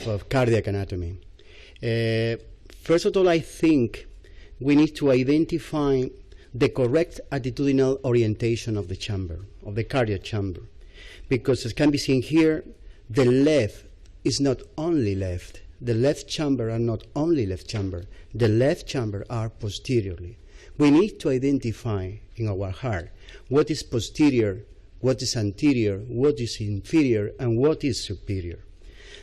of cardiac anatomy. First of all, I think we need to identify the correct attitudinal orientation of the chamber, of the cardiac chamber. Because as can be seen here, the left is not only left. The left chamber are not only left chamber. The left chamber are posteriorly. We need to identify in our heart what is posterior, what is anterior, what is inferior, and what is superior.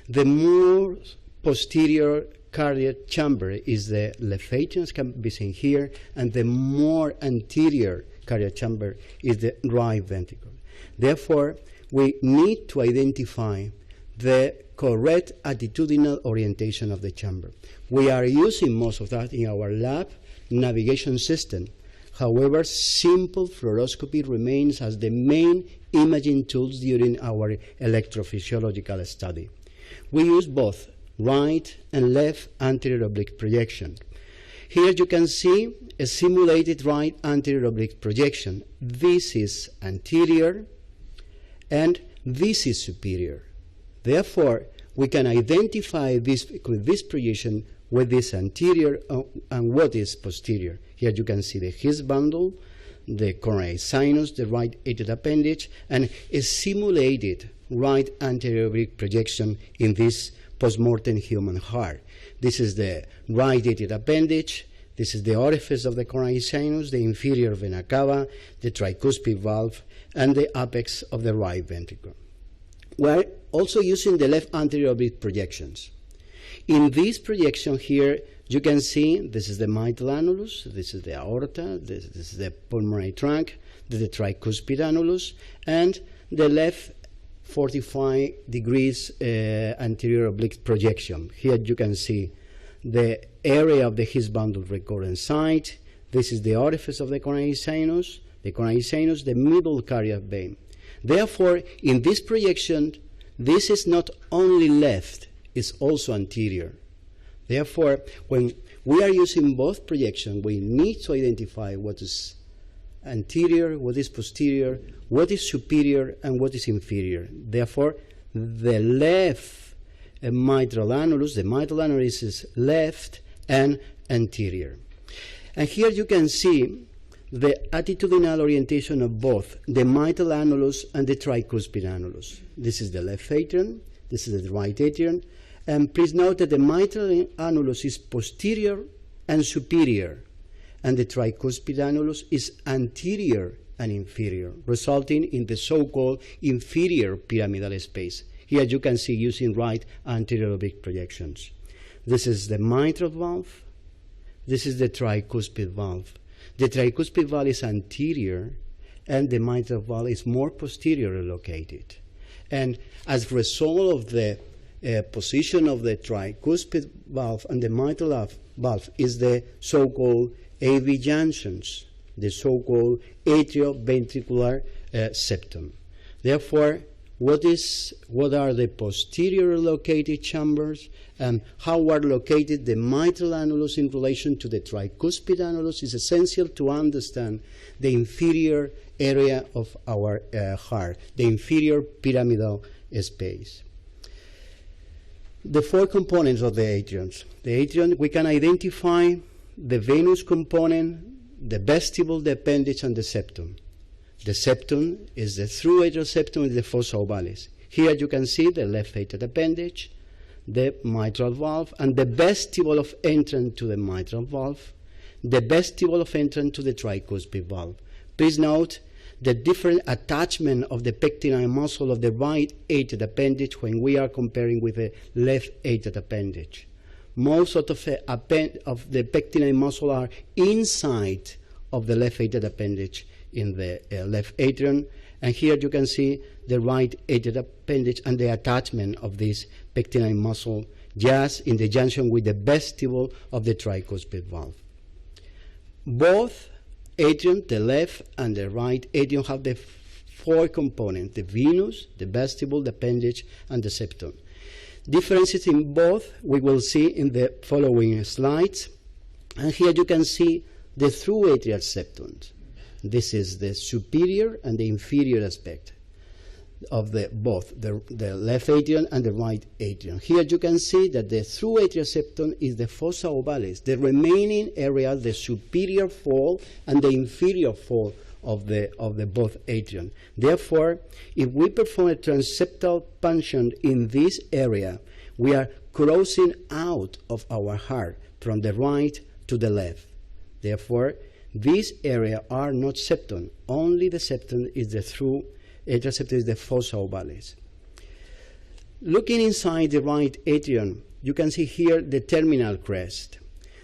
The more posterior cardiac chamber is the left atrium, as can be seen here, and the more anterior cardiac chamber is the right ventricle. Therefore, we need to identify the correct attitudinal orientation of the chamber. We are using most of that in our lab navigation system. However, simple fluoroscopy remains as the main imaging tools during our electrophysiological study. We use both right and left anterior oblique projection. Here you can see a simulated right anterior oblique projection. This is anterior and this is superior. Therefore, we can identify this with this projection what is anterior and what is posterior. Here you can see the His bundle, the coronary sinus, the right atrial appendage, and a simulated right anterior oblique projection in this postmortem human heart. This is the right atrial appendage. This is the orifice of the coronary sinus, the inferior vena cava, the tricuspid valve, and the apex of the right ventricle. We're also using the left anterior oblique projections. In this projection here, you can see this is the mitral annulus, this is the aorta, this is the pulmonary trunk, this is the tricuspid annulus, and the left 45 degrees anterior oblique projection. Here you can see the area of the His bundle recurrent site. This is the orifice of the coronary sinus, the middle cardiac vein. Therefore, in this projection, this is not only left, it's also anterior. Therefore, when we are using both projections, we need to identify what is anterior, what is posterior, what is superior, and what is inferior. Therefore, the left mitral annulus is left and anterior. And here you can see the attitudinal orientation of both the mitral annulus and the tricuspid annulus. This is the left atrium, this is the right atrium, and please note that the mitral annulus is posterior and superior, and the tricuspid annulus is anterior and inferior, resulting in the so-called inferior pyramidal space. Here you can see using right anterior oblique projections. This is the mitral valve, this is the tricuspid valve. The tricuspid valve is anterior, and the mitral valve is more posteriorly located. And as a result of the position of the tricuspid valve and the mitral valve is the so-called AV junctions, the so-called atrioventricular septum. Therefore, what are the posterior located chambers and how are located the mitral annulus in relation to the tricuspid annulus is essential to understand the inferior area of our heart, the inferior pyramidal space. The four components of the atriums. The atrium, we can identify the venous component, the vestibule, the appendage, and the septum. The septum is the through atrial septum and the fossa ovalis. Here you can see the left atrial appendage, the mitral valve, and the vestibule of entrance to the mitral valve, the vestibule of entrance to the tricuspid valve. Please note the different attachment of the pectinine muscle of the right atrial appendage when we are comparing with the left atrial appendage. Most of the pectinine muscle are inside of the left atrial appendage in the left atrium, and here you can see the right atrial appendage and the attachment of this pectinine muscle just in the junction with the vestibule of the tricuspid valve. Both atrium, the left and the right atrium, have the four components: the venous, the vestibule, the appendage, and the septum. Differences in both we will see in the following slides. And here you can see the through atrial septum. This is the superior and the inferior aspect. of both the left atrium and the right atrium. Here you can see that the through atrial septum is the fossa ovalis, the remaining area, the superior fold and the inferior fold of the both atrium. Therefore, if we perform a transeptal punction in this area, we are crossing out of our heart from the right to the left. Therefore, this area are not septum. Only the septum is the through atrial septum, is the fossa ovalis. Looking inside the right atrium, you can see here the terminal crest.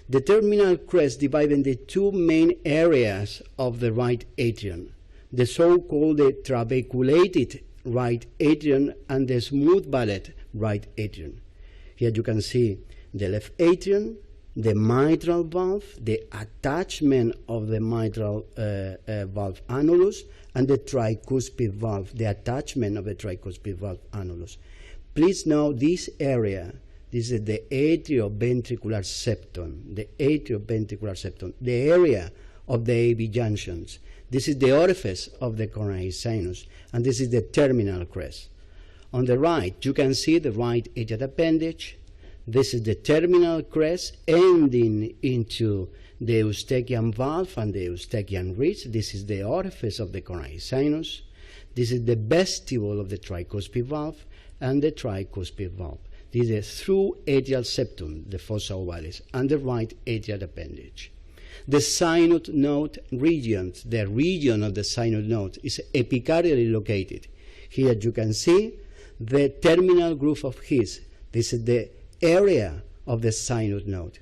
The terminal crest divided into two main areas of the right atrium, the so-called trabeculated right atrium and the smooth-valled right atrium. Here you can see the left atrium, the mitral valve, the attachment of the mitral valve annulus, and the tricuspid valve, the attachment of the tricuspid valve annulus. Please note this area. This is the atrioventricular septum, the atrioventricular septum, the area of the AV junctions. This is the orifice of the coronary sinus, and this is the terminal crest. On the right, you can see the right atrial appendage. This is the terminal crest ending into the Eustachian valve and the Eustachian ridge. This is the orifice of the coronary sinus. This is the vestibule of the tricuspid valve and the tricuspid valve. This is the through atrial septum, the fossa ovalis, and the right atrial appendage. The synod node region, the region of the synod node, is epicardially located. Here you can see the terminal groove of His. This is the area of the synod node.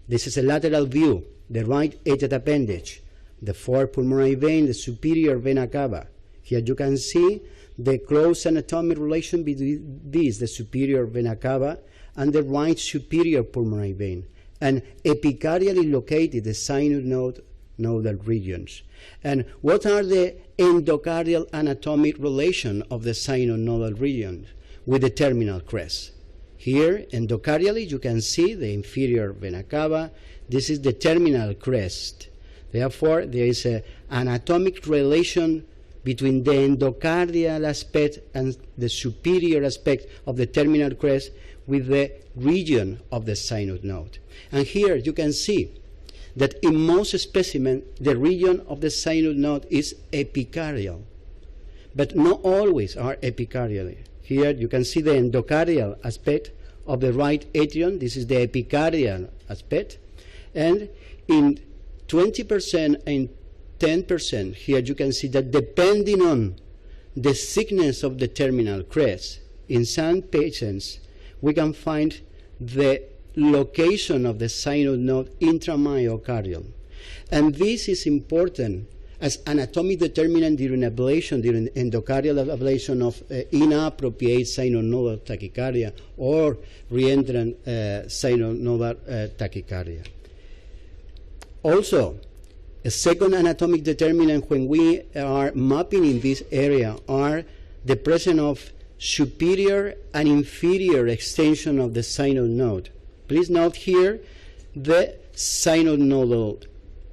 This is a lateral view, the right atrial appendage, the fourth pulmonary vein, the superior vena cava. Here you can see the close anatomic relation between this, the superior vena cava, and the right superior pulmonary vein, and epicardially located the synod node nodal regions. And what are the endocardial anatomic relation of the synod nodal region with the terminal crest? Here, endocardially, you can see the inferior vena cava. This is the terminal crest. Therefore, there is an anatomic relation between the endocardial aspect and the superior aspect of the terminal crest with the region of the synod node. And here you can see that in most specimens, the region of the synod node is epicardial, but not always are epicardially. Here you can see the endocardial aspect of the right atrium. This is the epicardial aspect. And in 20% and 10%, here you can see that depending on the thickness of the terminal crest, in some patients, we can find the location of the synod node intramyocardial. And this is important as anatomic determinant during ablation, during endocardial ablation of inappropriate synod-nodal tachycardia or reentrant synod-nodal tachycardia. Also, a second anatomic determinant when we are mapping in this area are the presence of superior and inferior extension of the synod node. Please note here the synod nodal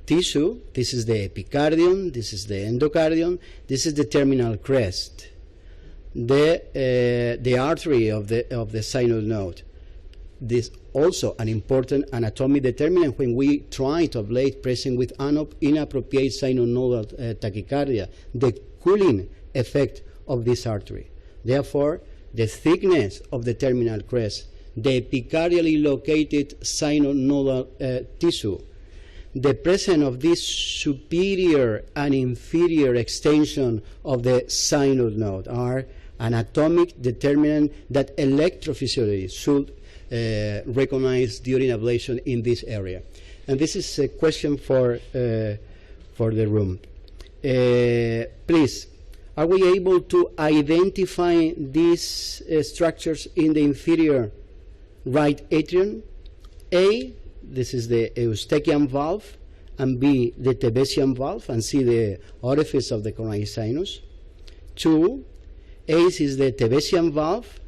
tissue. This is the epicardium, this is the endocardium, this is the terminal crest, the artery of the synod node. This also an important anatomic determinant when we try to ablate patient with inappropriate synod-nodal tachycardia, the cooling effect of this artery. Therefore, the thickness of the terminal crest, the epicardially located synod-nodal tissue, the presence of this superior and inferior extension of the synod node are anatomic determinant that electrophysiology should recognize during ablation in this area. And this is a question for the room. Please, are we able to identify these structures in the inferior right atrium? A, this is the Eustachian valve, and B, the Tevesian valve, and C, the orifice of the coronary sinus. 2, A is the Tevesian valve,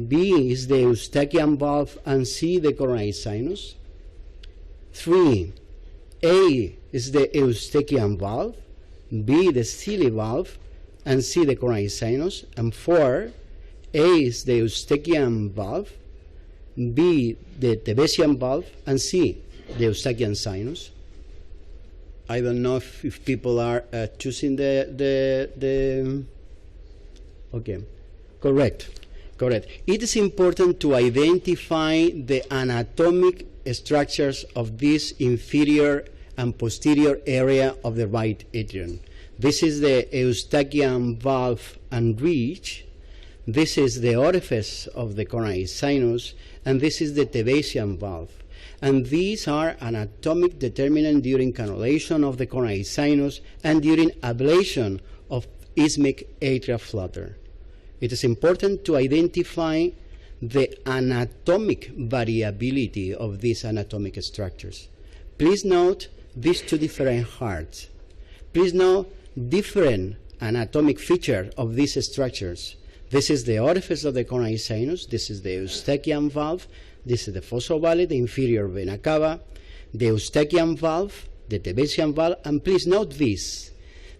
B is the Eustachian valve, and C, the coronary sinus. 3, A is the Eustachian valve, B, the Sealy valve, and C, the coronary sinus, and 4, A is the Eustachian valve, B, the Tevesian valve, and C, the Eustachian sinus. I don't know if people are choosing okay, correct. It is important to identify the anatomic structures of this inferior and posterior area of the right atrium. This is the Eustachian valve and ridge. This is the orifice of the coronary sinus, and this is the Tevesian valve. And these are anatomic determinants during cannulation of the coronary sinus and during ablation of isthmic atrial flutter. It is important to identify the anatomic variability of these anatomic structures. Please note these two different hearts. Please note different anatomic features of these structures. This is the orifice of the coronary sinus. This is the Eustachian valve. This is the fossa ovale, the inferior vena cava, the Eustachian valve, the Tevesian valve, and please note this.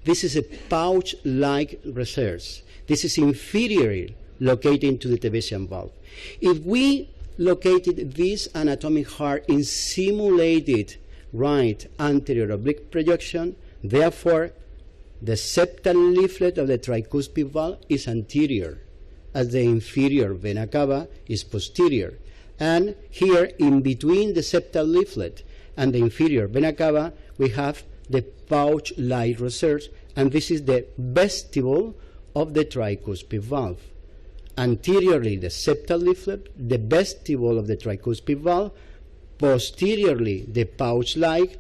This is a pouch-like resource. This is inferiorly located to the Tevesian valve. If we located this anatomic heart in simulated right anterior oblique projection, therefore the septal leaflet of the tricuspid valve is anterior, as the inferior vena cava is posterior. And here, in between the septal leaflet and the inferior vena cava, we have the pouch-like resource, and this is the vestibule of the tricuspid valve. Anteriorly, the septal leaflet, the vestibule of the tricuspid valve, posteriorly, the pouch-like,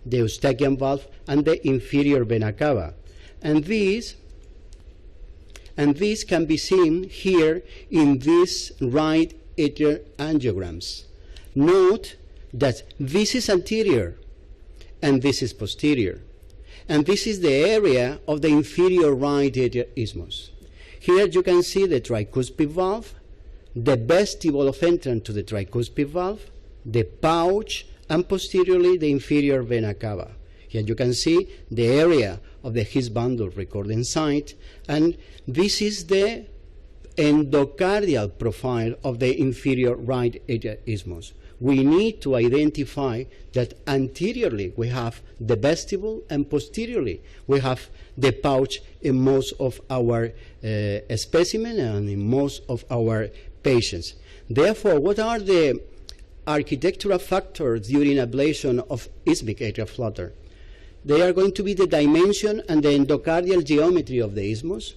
the Eustachian valve, and the inferior vena cava. And these can be seen here in these right atrial angiograms. Note that this is anterior and this is posterior. And this is the area of the inferior right atrial isthmus. Here you can see the tricuspid valve, the vestibule of entrance to the tricuspid valve, the pouch, and posteriorly the inferior vena cava. Here you can see the area of the His bundle recording site, and this is the endocardial profile of the inferior right atrial isthmus. We need to identify that anteriorly we have the vestibule and posteriorly we have the pouch in most of our specimens and in most of our patients. Therefore, what are the architectural factors during ablation of isthmic atrial flutter? They are going to be the dimension and the endocardial geometry of the isthmus,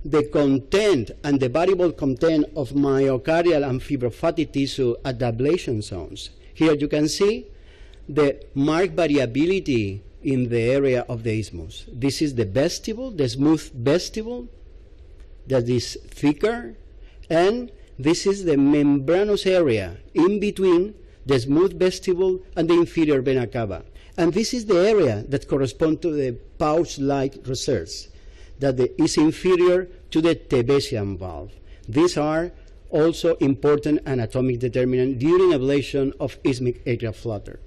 the content and the variable content of myocardial and fibrofatty tissue at the ablation zones. Here you can see the marked variability in the area of the isthmus. This is the vestibule, the smooth vestibule that is thicker, and this is the membranous area in between the smooth vestibule and the inferior vena cava. And this is the area that corresponds to the pouch-like resource that is inferior to the Tevesian valve. These are also important anatomic determinants during ablation of isthmic atrial flutter.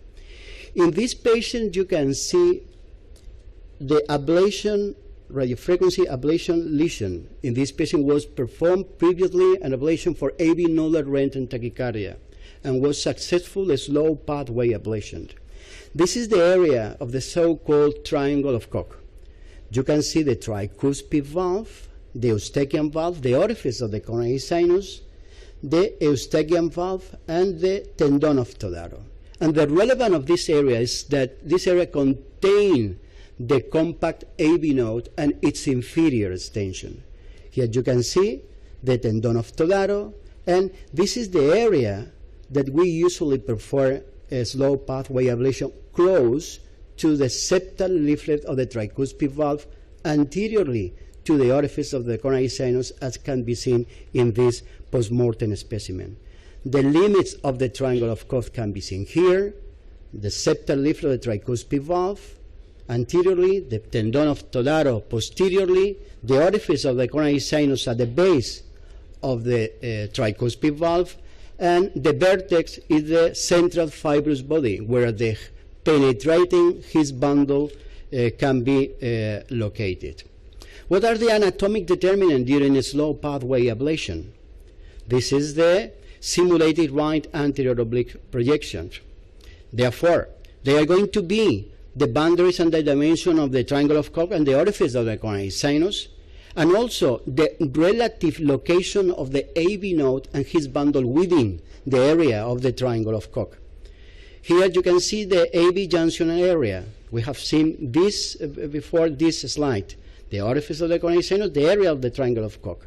In this patient, you can see the ablation, radiofrequency ablation lesion. In this patient was performed previously an ablation for AV nodal Röntgen tachycardia and was successful slow pathway ablation. This is the area of the so-called triangle of Koch. You can see the tricuspid valve, the Eustachian valve, the orifice of the coronary sinus, the Eustachian valve, and the tendon of Todaro. And the relevance of this area is that this area contains the compact AV node and its inferior extension. Here you can see the tendon of Todaro, and this is the area that we usually perform a slow pathway ablation close to the septal leaflet of the tricuspid valve anteriorly to the orifice of the coronary sinus, as can be seen in this postmortem specimen. The limits of the triangle of Koch can be seen here, the septal leaflet of the tricuspid valve anteriorly, the tendon of Todaro posteriorly, the orifice of the coronary sinus at the base of the tricuspid valve, and the vertex is the central fibrous body where the penetrating His bundle can be located. What are the anatomic determinants during a slow pathway ablation? This is the simulated right anterior oblique projection. Therefore, they are going to be the boundaries and the dimension of the triangle of Koch and the orifice of the coronary sinus, and also the relative location of the AV node and his bundle within the area of the triangle of Koch. Here you can see the AV junction area. We have seen this before this slide. The orifice of the coronary sinus, the area of the triangle of Koch.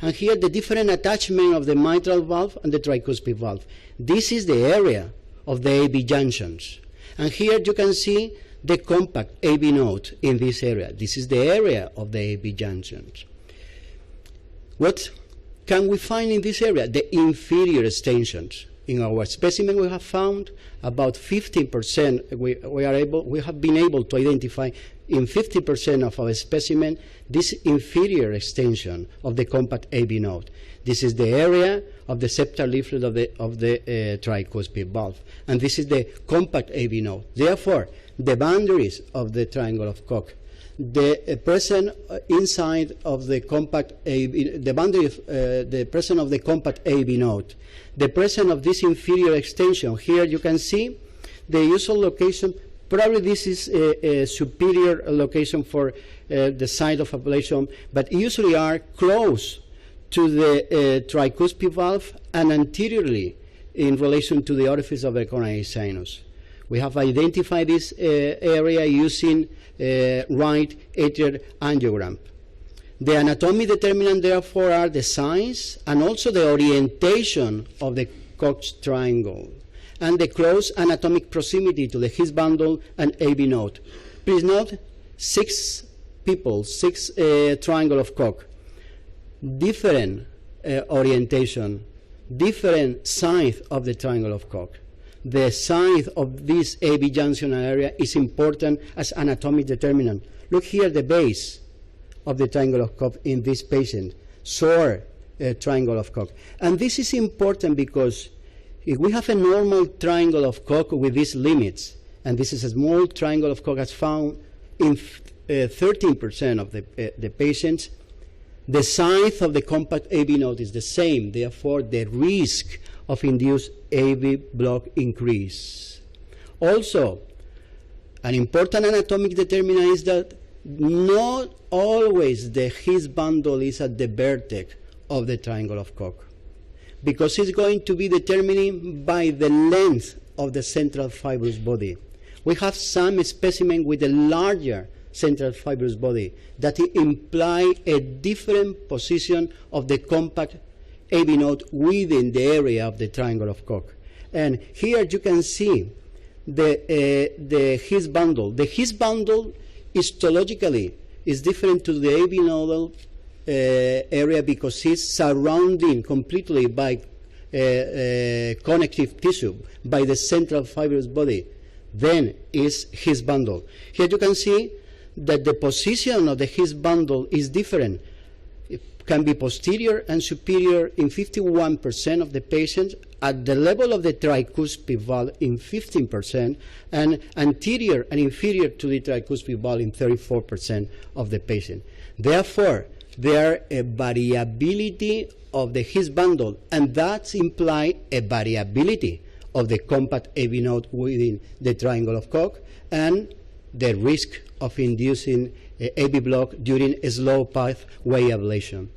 And here the different attachment of the mitral valve and the tricuspid valve. This is the area of the AV junctions. And here you can see the compact AV node in this area. This is the area of the AV junctions. What can we find in this area? The inferior extensions. In our specimen, we have found about 15%. We have been able to identify in 50% of our specimen this inferior extension of the compact AV node. This is the area of the septal leaflet of the tricuspid valve, and this is the compact AV node. Therefore, the boundaries of the triangle of Koch, the present inside of the compact AV, the boundary of the present of the compact AV node, the present of this inferior extension. Here you can see the usual location. Probably this is a superior location for the site of ablation, but usually are close to the tricuspid valve and anteriorly in relation to the orifice of the coronary sinus. We have identified this area using right atrial angiogram. The anatomic determinant, therefore, are the size and also the orientation of the Koch triangle and the close anatomic proximity to the His bundle and AV node. Please note, 6 people, 6 triangle of Koch, different orientation, different size of the triangle of Koch. The size of this AV junction area is important as anatomic determinant. Look here, the base of the triangle of Koch in this patient, sore triangle of Koch. And this is important because if we have a normal triangle of Koch with these limits, and this is a small triangle of Koch as found in 13% of the patients, the size of the compact AV node is the same. Therefore, the risk of induced AV block increase. Also, an important anatomic determinant is that not always the His bundle is at the vertex of the triangle of Koch, because it's going to be determined by the length of the central fibrous body. We have some specimen with a larger central fibrous body that imply a different position of the compact AV node within the area of the triangle of Koch. And here you can see the His bundle. The His bundle histologically is different to the AV nodal area because it's surrounded completely by connective tissue, by the central fibrous body. Then is His bundle. Here you can see that the position of the His bundle is different. It can be posterior and superior in 51% of the patients, at the level of the tricuspid valve in 15%, and anterior and inferior to the tricuspid valve in 34% of the patient. Therefore, there is a variability of the His bundle, and that implies a variability of the compact AV node within the triangle of Koch and the risk of inducing AV block during a slow pathway ablation.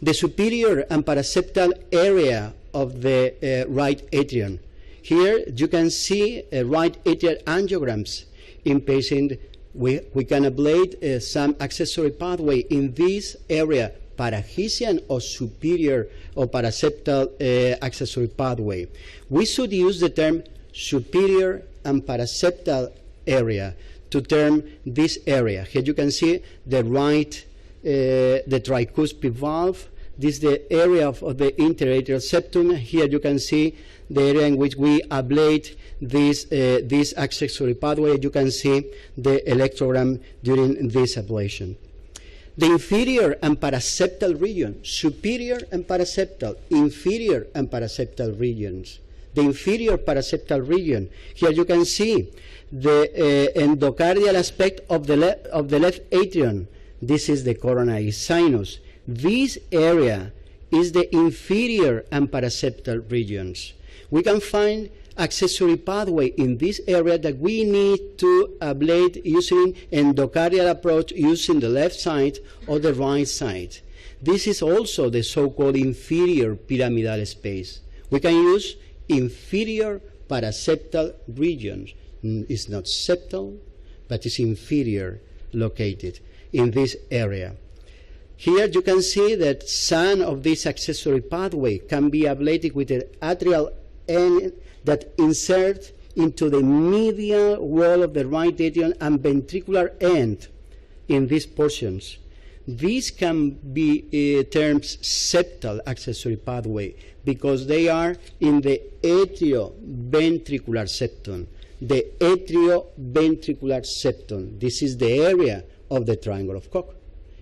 The superior and paraseptal area of the right atrium. Here you can see right atrial angiograms in patient. We can ablate some accessory pathway in this area, parahesian or superior or paraseptal accessory pathway. We should use the term superior and paraseptal area to term this area. Here you can see the right, the tricuspid valve. This is the area of the interatrial septum. Here you can see the area in which we ablate this accessory pathway. You can see the electrogram during this ablation. The inferior and paraseptal region, superior and paraseptal, inferior and paraseptal regions. The inferior paraseptal region. Here you can see the endocardial aspect of the left atrium. This is the coronary sinus. This area is the inferior and paraseptal regions. We can find accessory pathway in this area that we need to ablate using endocardial approach using the left side or the right side. This is also the so-called inferior pyramidal space. We can use inferior paraseptal regions. It's not septal, but it's inferior located in this area. Here you can see that some of this accessory pathway can be ablated with an atrial end that insert into the medial wall of the right atrium and ventricular end in these portions. These can be termed septal accessory pathway because they are in the atrioventricular septum. The atrioventricular septum. This is the area of the triangle of Koch.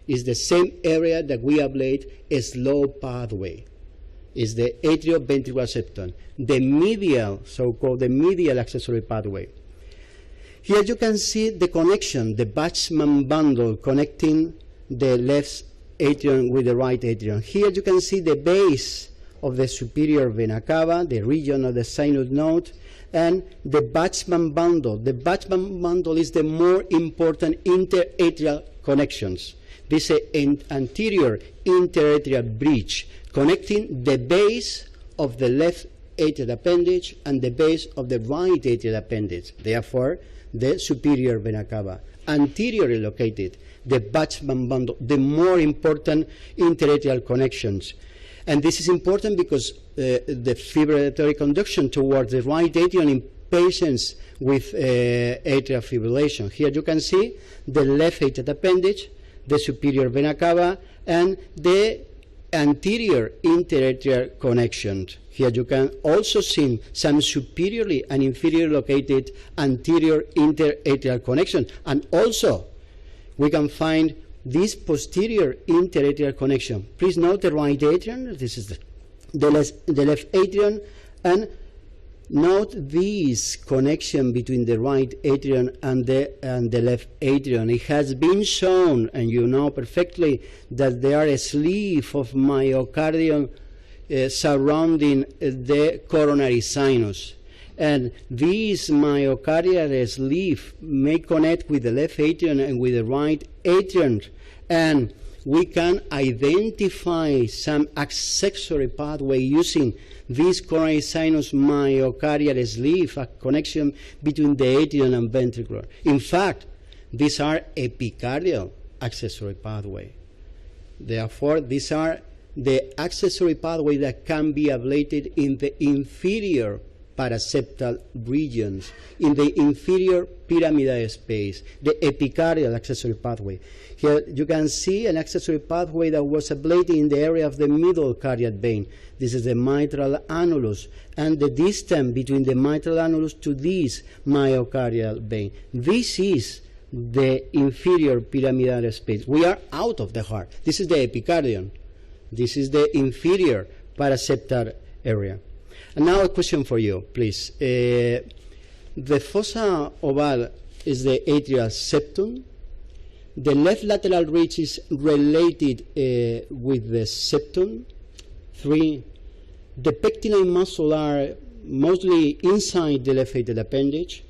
It's the same area that we ablate a slow pathway. Is the atrioventricular septum, the medial, so-called the medial accessory pathway. Here you can see the connection, the Bachmann bundle connecting the left atrium with the right atrium. Here you can see the base of the superior vena cava, the region of the sinus node, and the Bachmann bundle. The Bachmann bundle is the more important interatrial connections. This is an anterior interatrial bridge connecting the base of the left atrial appendage and the base of the right atrial appendage. Therefore, the superior vena cava. Anteriorly located, the Bachmann bundle, the more important interatrial connections. And this is important because the fibrillatory conduction towards the right atrium in patients with atrial fibrillation. Here you can see the left atrial appendage, the superior vena cava, and the anterior interatrial connections. Here you can also see some superiorly and inferiorly located anterior interatrial connection. And also, we can find this posterior interatrial connection. Please note the right atrium. This is the left atrium. And note this connection between the right atrium and the left atrium. It has been shown, and you know perfectly, that there are a sleeve of myocardium surrounding the coronary sinus. And this myocardial sleeve may connect with the left atrium and with the right atrium. And we can identify some accessory pathway using this coronary sinus myocardial sleeve, a connection between the atrium and ventricular. In fact, these are epicardial accessory pathway. Therefore, these are the accessory pathway that can be ablated in the inferior paraseptal regions, in the inferior pyramidal space, the epicardial accessory pathway. Here you can see an accessory pathway that was ablated in the area of the middle cardiac vein. This is the mitral annulus, and the distance between the mitral annulus to this myocardial vein. This is the inferior pyramidal space. We are out of the heart. This is the epicardium. This is the inferior paraseptal area. And now a question for you, please. The fossa ovale is the atrial septum. The left lateral ridge is related with the septum. 3. The pectinate muscle are mostly inside the left atrial appendage,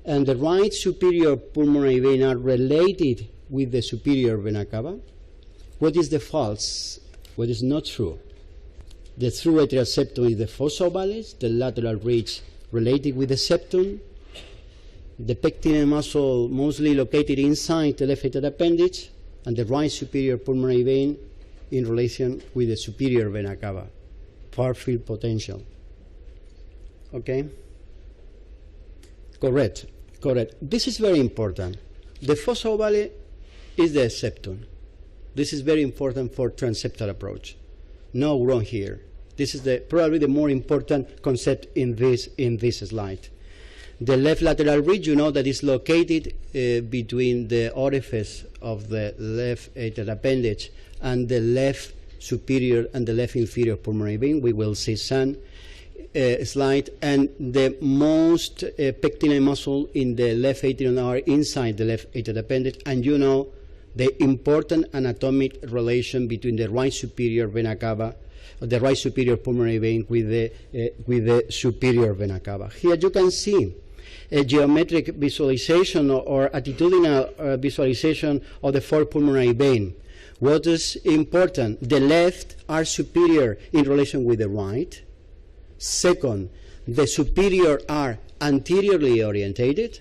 and the right superior pulmonary vein are related with the superior vena cava. What is the false? What is not true? The true atrial septum is the fossa ovalis, the lateral ridge related with the septum, the pectinate muscle mostly located inside the left atrial appendage, and the right superior pulmonary vein in relation with the superior vena cava. Far field potential. Okay? Correct. Correct. This is very important. The fossa ovale is the septum. This is very important for transeptal approach. No wrong here. This is probably the more important concept in this slide. The left lateral ridge, you know, that is located between the orifice of the left atrial appendage and the left superior and the left inferior pulmonary vein. We will see some slide. And the most pectinate muscle in the left atrium are inside the left atrial appendage. And you know the important anatomic relation between the right superior vena cava, the right superior pulmonary vein with the superior vena cava. Here you can see a geometric visualization or attitudinal visualization of the fourth pulmonary vein. What is important? The left are superior in relation with the right. Second, the superior are anteriorly orientated,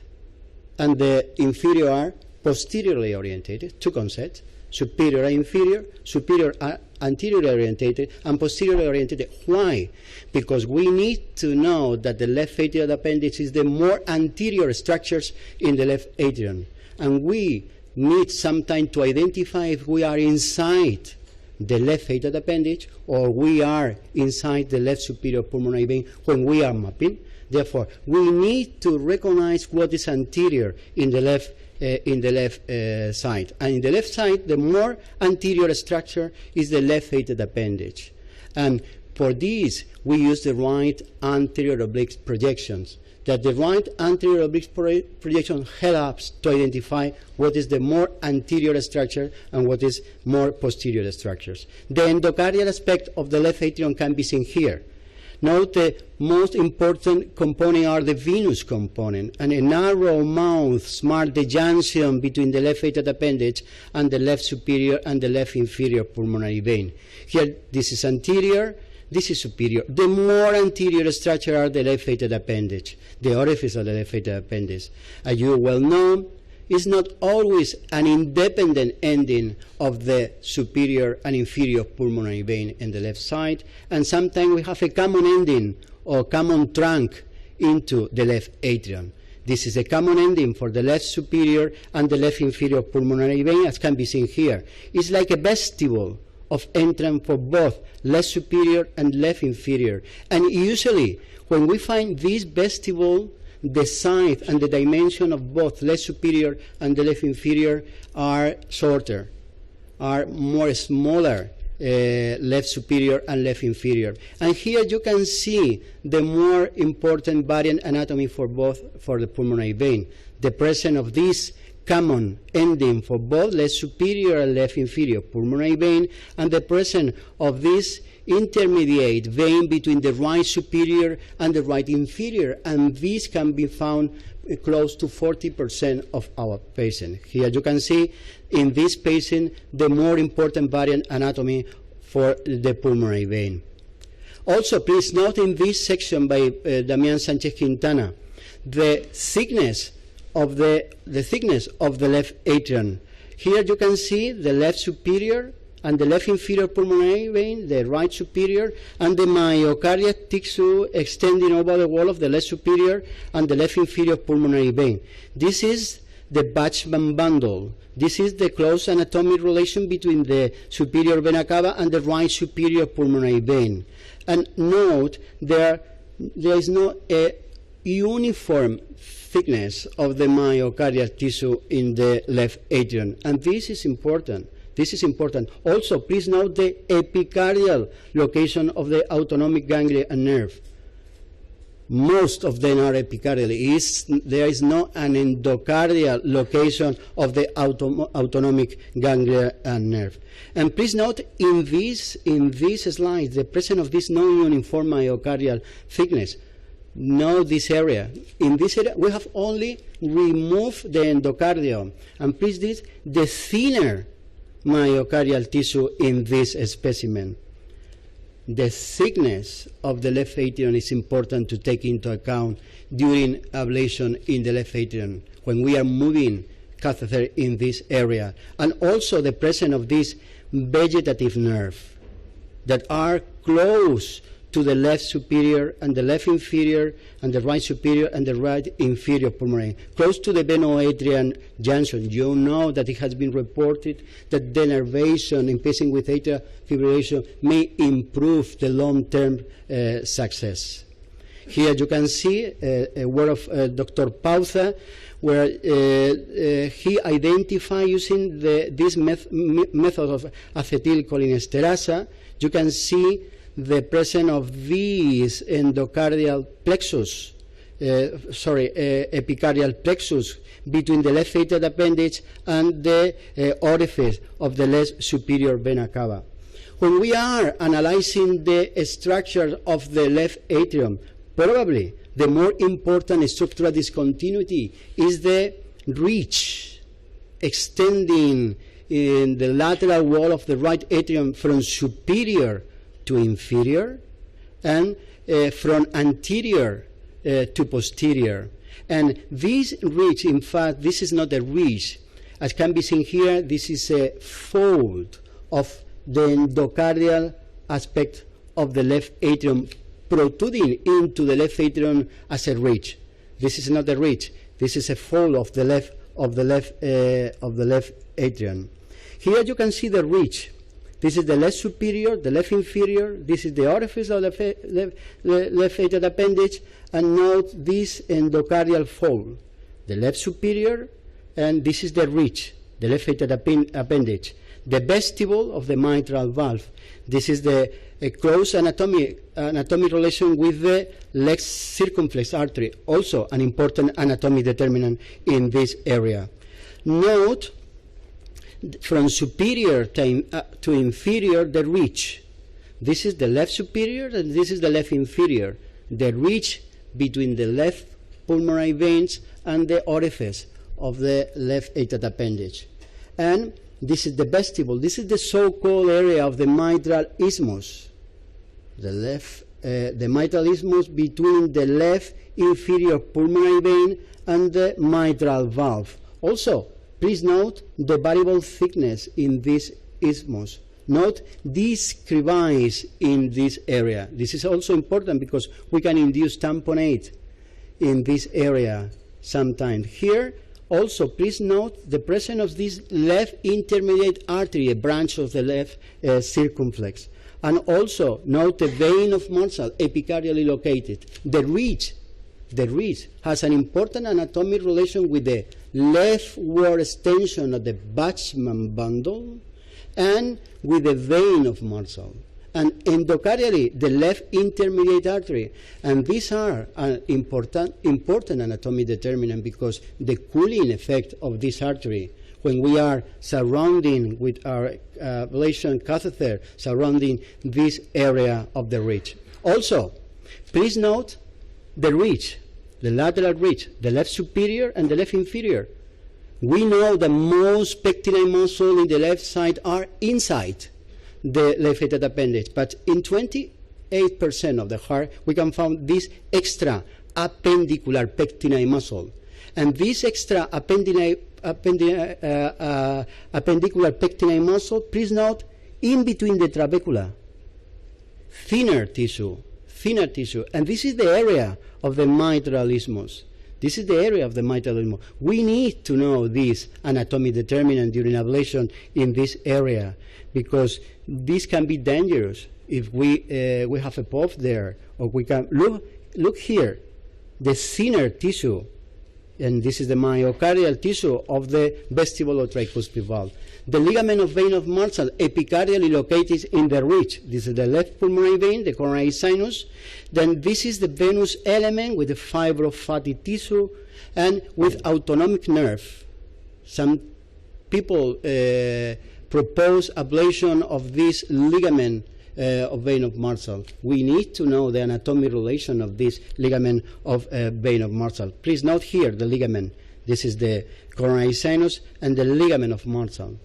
and the inferior are posteriorly orientated. Two concepts: superior and inferior. Superior are anteriorly orientated and posteriorly orientated. Why? Because we need to know that the left atrial appendage is the more anterior structures in the left atrium, and we need some time to identify if we are inside the left atrial appendage or we are inside the left superior pulmonary vein when we are mapping. Therefore, we need to recognize what is anterior in the left side. And in the left side, the more anterior structure is the left atrial appendage. And for this, we use the right anterior oblique projections. That the right anterior oblique projection helps to identify what is the more anterior structure and what is more posterior structures. The endocardial aspect of the left atrium can be seen here. Note the most important component are the venous component, and a narrow mouth marks the junction between the left atrial appendage and the left superior and the left inferior pulmonary vein. Here, this is anterior, this is superior. The more anterior structure are the left atrial appendage, the orifice of the left atrial appendage. As you well know, is not always an independent ending of the superior and inferior pulmonary vein in the left side, and sometimes we have a common ending or common trunk into the left atrium. This is a common ending for the left superior and the left inferior pulmonary vein, as can be seen here. It's like a vestibule of entrance for both left superior and left inferior. And usually, when we find this vestibule, the size and the dimension of both left superior and the left inferior are shorter, are more smaller, left superior and left inferior. And here you can see the more important variant anatomy for the pulmonary vein. The presence of this common ending for both left superior and left inferior pulmonary vein, and the presence of this intermediate vein between the right superior and the right inferior, and this can be found close to 40% of our patients. Here you can see in this patient the more important variant anatomy for the pulmonary vein. Also, please note in this section by Damian Sanchez Quintana the thickness of the left atrium. Here you can see the left superior and the left inferior pulmonary vein, the right superior, and the myocardial tissue extending over the wall of the left superior and the left inferior pulmonary vein. This is the Bachmann bundle. This is the close anatomic relation between the superior vena cava and the right superior pulmonary vein. And note, there is no uniform thickness of the myocardial tissue in the left atrium, and this is important. This is important. Also, please note the epicardial location of the autonomic ganglia and nerve. Most of them are epicardial. There is no an endocardial location of the autonomic ganglia and nerve. And please note in this slide the presence of this non-uniform myocardial thickness. Note this area. In this area, we have only removed the endocardium. And please this, the thinner myocardial tissue in this specimen. The thickness of the left atrium is important to take into account during ablation in the left atrium when we are moving catheter in this area. And also the presence of this vegetative nerve that are close to the left superior and the left inferior and the right superior and the right inferior pulmonary, close to the veno-atrial junction. You know that it has been reported that denervation in patients with atrial fibrillation may improve the long-term success. Here you can see a work of Dr. Pauza, where he identified using this method of acetylcholinesterase. You can see the presence of these endocardial plexus epicardial plexus between the left atrial appendage and the orifice of the left superior vena cava. When we are analyzing the structure of the left atrium, probably the more important structural discontinuity is the ridge extending in the lateral wall of the right atrium from superior to inferior and from anterior to posterior. And this ridge, in fact, this is not a ridge. As can be seen here, this is a fold of the endocardial aspect of the left atrium protruding into the left atrium as a ridge. This is not a ridge. This is a fold of the left atrium. Here you can see the ridge. This is the left superior, the left inferior. This is the orifice of the left atrial appendage. And note this endocardial fold, the left superior, and this is the ridge, the left atrial appendage. The vestibule of the mitral valve. This is the close anatomic relation with the left circumflex artery, also an important anatomic determinant in this area. Note from superior to inferior, the ridge. This is the left superior and this is the left inferior. The ridge between the left pulmonary veins and the orifice of the left atrial appendage. And this is the vestibule. This is the so-called area of the mitral isthmus. The mitral isthmus between the left inferior pulmonary vein and the mitral valve. Also, please note the variable thickness in this isthmus. Note these crevices in this area. This is also important because we can induce tamponade in this area sometimes. Here, also, please note the presence of this left intermediate artery, a branch of the left circumflex. And also, note the vein of Marshall, epicardially located. The ridge has an important anatomic relation with the leftward extension of the Bachmann bundle and with the vein of Marshall. And endocardially, the left intermediate artery. And these are an important anatomic determinant because the cooling effect of this artery, when we are surrounding with our ablation catheter, surrounding this area of the ridge. Also, please note the ridge, the lateral ridge, the left superior and the left inferior. We know that most pectinine muscles in the left side are inside the left atrial appendage, but in 28% of the heart we can find this extra appendicular pectinine muscle. And this extra appendicular pectinine muscle, please note, in between the trabecula, thinner tissue, and this is the area of the mitral isthmus. This is the area of the mitral isthmus. We need to know this anatomic determinant during ablation in this area because this can be dangerous if we have a pop there, or we can look here, the thinner tissue, and this is the myocardial tissue of the vestibule of tricuspid valve. The ligament of vein of Marshall, epicardially located in the ridge. This is the left pulmonary vein, the coronary sinus. Then this is the venous element with the fibrofatty tissue and with autonomic nerve. Some people propose ablation of this ligament of vein of Marshall. We need to know the anatomic relation of this ligament of vein of Marshall. Please note here the ligament. This is the coronary sinus and the ligament of Marshall.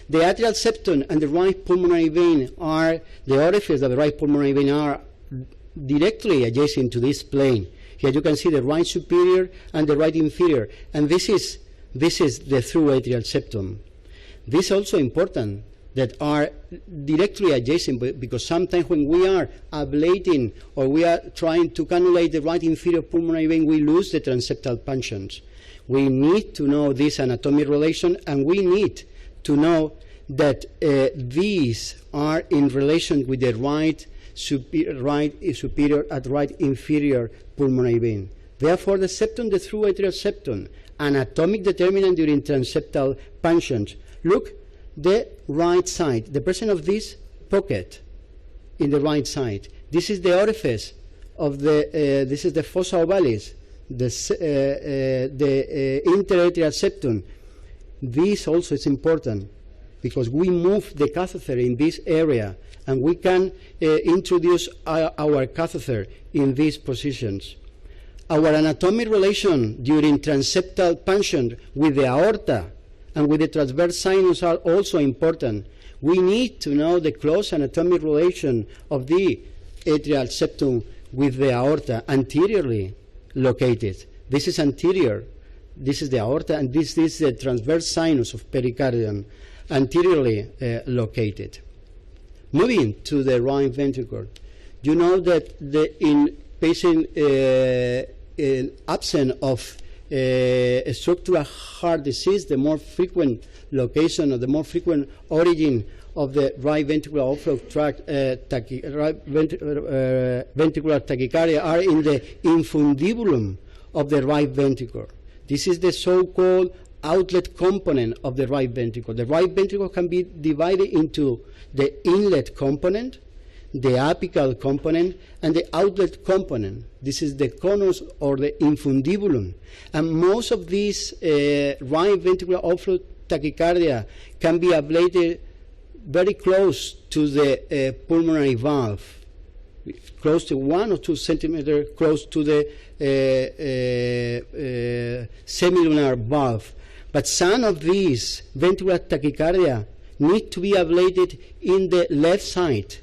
The atrial septum and the right pulmonary vein are, the orifice of the right pulmonary vein are directly adjacent to this plane. Here you can see the right superior and the right inferior, and this is the through atrial septum. This is also important, that are directly adjacent, because sometimes when we are ablating or we are trying to cannulate the right inferior pulmonary vein, we lose the transeptal punctions. We need to know this anatomic relation, and we need to know that these are in relation with the right superior and right inferior pulmonary vein. Therefore, the septum, the through atrial septum, anatomic determinant during transeptal punctions. Look, the right side, the presence of this pocket in the right side. This is the orifice of the, this is the fossa ovalis, the interatrial septum. This also is important because we move the catheter in this area, and we can introduce our catheter in these positions. Our anatomic relation during transeptal punction with the aorta and with the transverse sinus are also important. We need to know the close anatomic relation of the atrial septum with the aorta, anteriorly located. This is anterior. This is the aorta, and this is the transverse sinus of pericardium, anteriorly located. Moving to the right ventricle, you know that in patient absent of structural heart disease, the more frequent location or the more frequent origin of the right ventricular outflow tract ventricular tachycardia are in the infundibulum of the right ventricle. This is the so-called outlet component of the right ventricle. The right ventricle can be divided into the inlet component, the apical component, and the outlet component. This is the conus or the infundibulum. And most of these right ventricular outflow tachycardia can be ablated very close to the pulmonary valve, close to 1 or 2 centimeters close to the semilunar valve. But some of these ventricular tachycardia need to be ablated in the left side,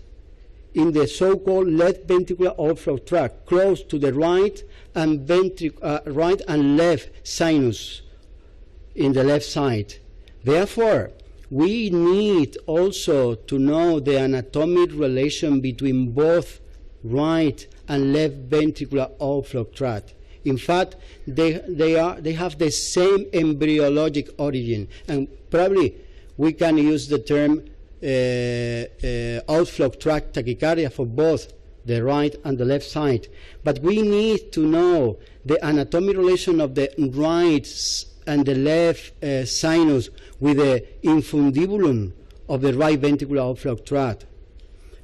in the so-called left ventricular outflow tract, close to the right and right and left sinus in the left side. Therefore, we need also to know the anatomic relation between both right and left ventricular outflow tract. In fact, they have the same embryologic origin, and probably we can use the term outflow tract tachycardia for both the right and the left side. But we need to know the anatomic relation of the right and the left sinus with the infundibulum of the right ventricular outflow tract.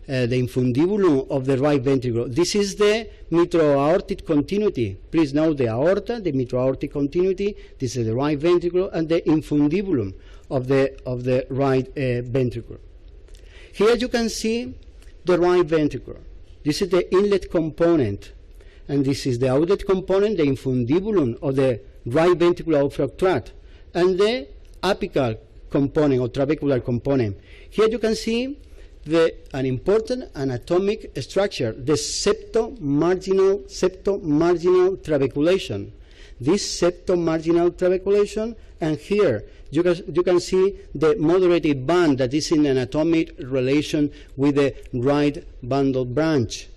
The infundibulum of the right ventricle. This is the mitro-aortic continuity. Please note the aorta, the mitro-aortic continuity. This is the right ventricle and the infundibulum of the right ventricle. Here you can see the right ventricle. This is the inlet component, and this is the outlet component, the infundibulum of the right ventricular outflow tract, and the apical component or trabecular component. Here you can see an important anatomic structure, the septomarginal trabeculation. This septomarginal trabeculation, and here you can see the moderated band that is in anatomic relation with the right bundle branch.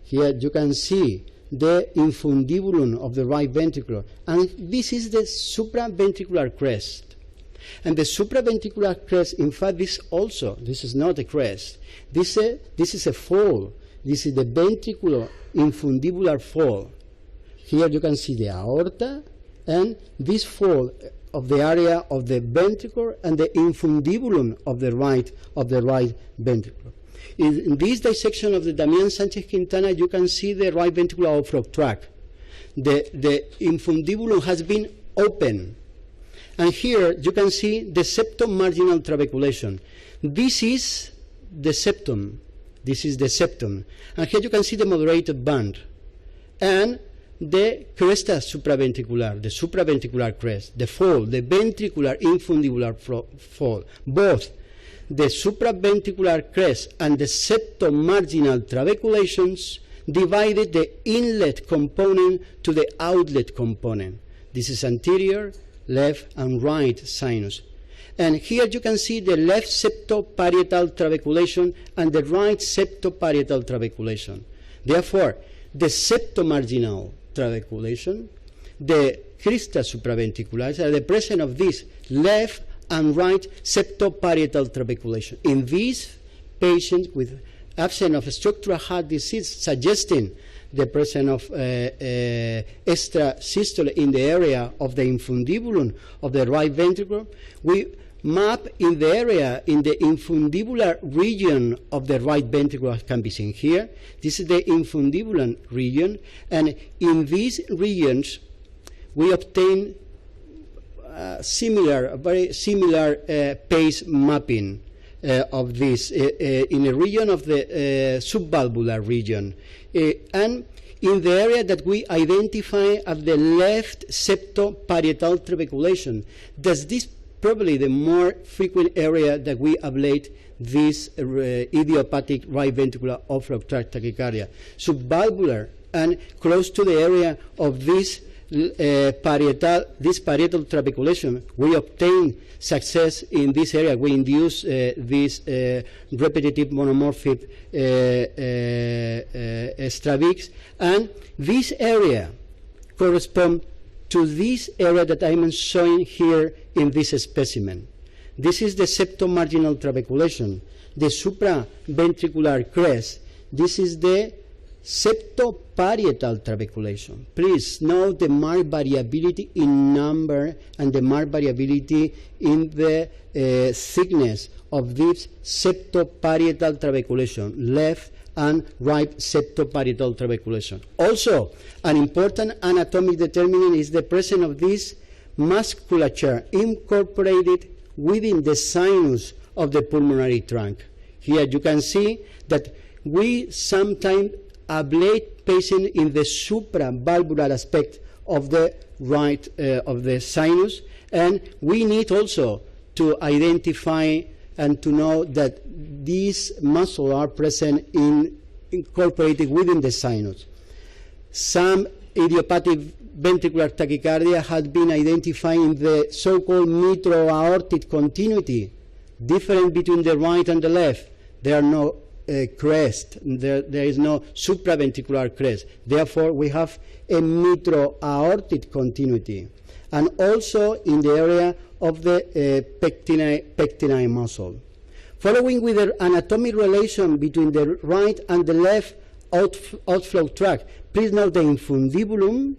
Here you can see the infundibulum of the right ventricle, and this is the supraventricular crest. And the supraventricular crest, in fact, this is not a crest. This is a fold. This is the ventricular infundibular fold. Here you can see the aorta and this fold of the area of the ventricle and the infundibulum of the right ventricle. In this dissection of the Damian Sanchez Quintana, you can see the right ventricular outflow tract. The infundibulum has been open. And here you can see the septomarginal trabeculation. This is the septum. This is the septum. And here you can see the moderated band. And the cresta supraventricular, the supraventricular crest, the fold, the ventricular infundibular fold. Both the supraventricular crest and the septomarginal trabeculations divided the inlet component to the outlet component. This is anterior, left and right sinus. And here you can see the left septoparietal trabeculation and the right septoparietal trabeculation. Therefore, the septomarginal trabeculation, the crista supraventricular, are the presence of this left and right septoparietal trabeculation. In these patients with absence of structural heart disease, suggesting the presence of extrasystole in the area of the infundibulum of the right ventricle, we map in the area in the infundibular region of the right ventricle, as can be seen here. This is the infundibulum region, and in these regions we obtain very similar pace mapping of this in a region of the subvalvular region, and in the area that we identify as the left septoparietal trabeculation. This probably the more frequent area that we ablate this idiopathic right ventricular outflow tract tachycardia. Subvalvular and close to the area of this parietal trabeculation, we obtain success in this area. We induce this repetitive monomorphic stravix, and this area corresponds to this area that I'm showing here in this specimen. This is the septomarginal trabeculation, the supraventricular crest. This is the septoparietal trabeculation. Please note the marked variability in number and the marked variability in the thickness of this septoparietal trabeculation, left and right septoparietal trabeculation. Also, an important anatomic determinant is the presence of this musculature incorporated within the sinus of the pulmonary trunk. Here you can see that we sometimes ablate patient in the supravalvular aspect of the right of the sinus, and we need also to identify and to know that these muscles are present incorporated within the sinus. Some idiopathic ventricular tachycardia has been identified in the so-called mitro-aortic continuity, different between the right and the left. There are no crest, there is no supraventricular crest. Therefore, we have a mitro-aortic continuity. And also in the area of the pectinine muscle. Following with the anatomic relation between the right and the left outflow tract, please note the infundibulum,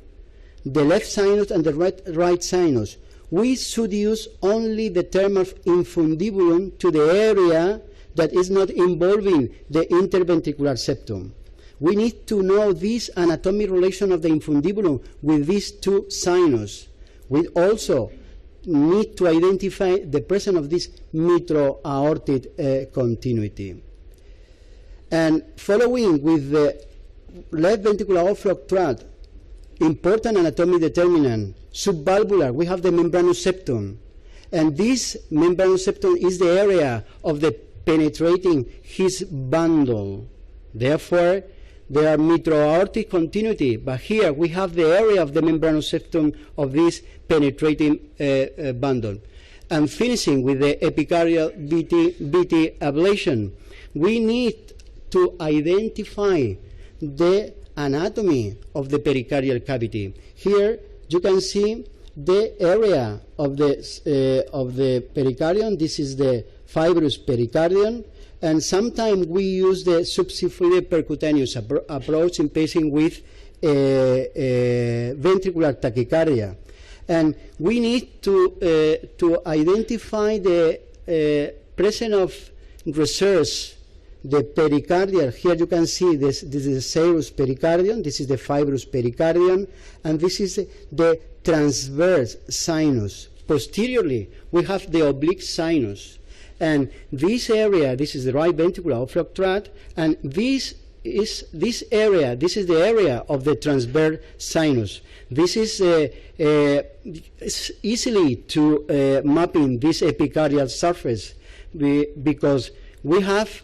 the left sinus and the right sinus. We should use only the term of infundibulum to the area that is not involving the interventricular septum. We need to know this anatomic relation of the infundibulum with these two sinus. We also need to identify the presence of this mitro-aortic continuity. And following with the left ventricular outflow tract, important anatomic determinant, subvalvular, we have the membranous septum. And this membranous septum is the area of the penetrating his bundle. Therefore, there are mitro-aortic continuity, but here we have the area of the membranous septum of this penetrating bundle. And finishing with the epicardial VT ablation, we need to identify the anatomy of the pericardial cavity. Here you can see the area of the pericardium. This is the fibrous pericardium, and sometimes we use the subxiphoid percutaneous approach in patients with ventricular tachycardia. And we need to identify the presence of reserves, the pericardial. Here you can see this is the serous pericardium, this is the fibrous pericardium, and this is the transverse sinus. Posteriorly, we have the oblique sinus. And this area, this is the right ventricular outflow tract, and this is the area of the transverse sinus. This is easily to mapping this epicardial surface because we have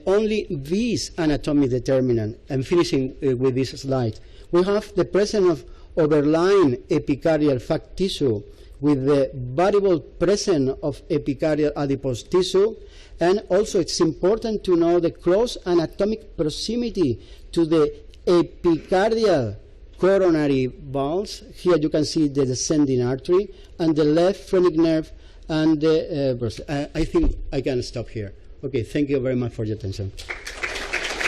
only this anatomic determinant. I'm finishing with this slide. We have the presence of overlying epicardial fat tissue with the variable presence of epicardial adipose tissue, and also it's important to know the close anatomic proximity to the epicardial coronary valves. Here you can see the descending artery and the left phrenic nerve and the I think I can stop here. Okay, thank you very much for your attention.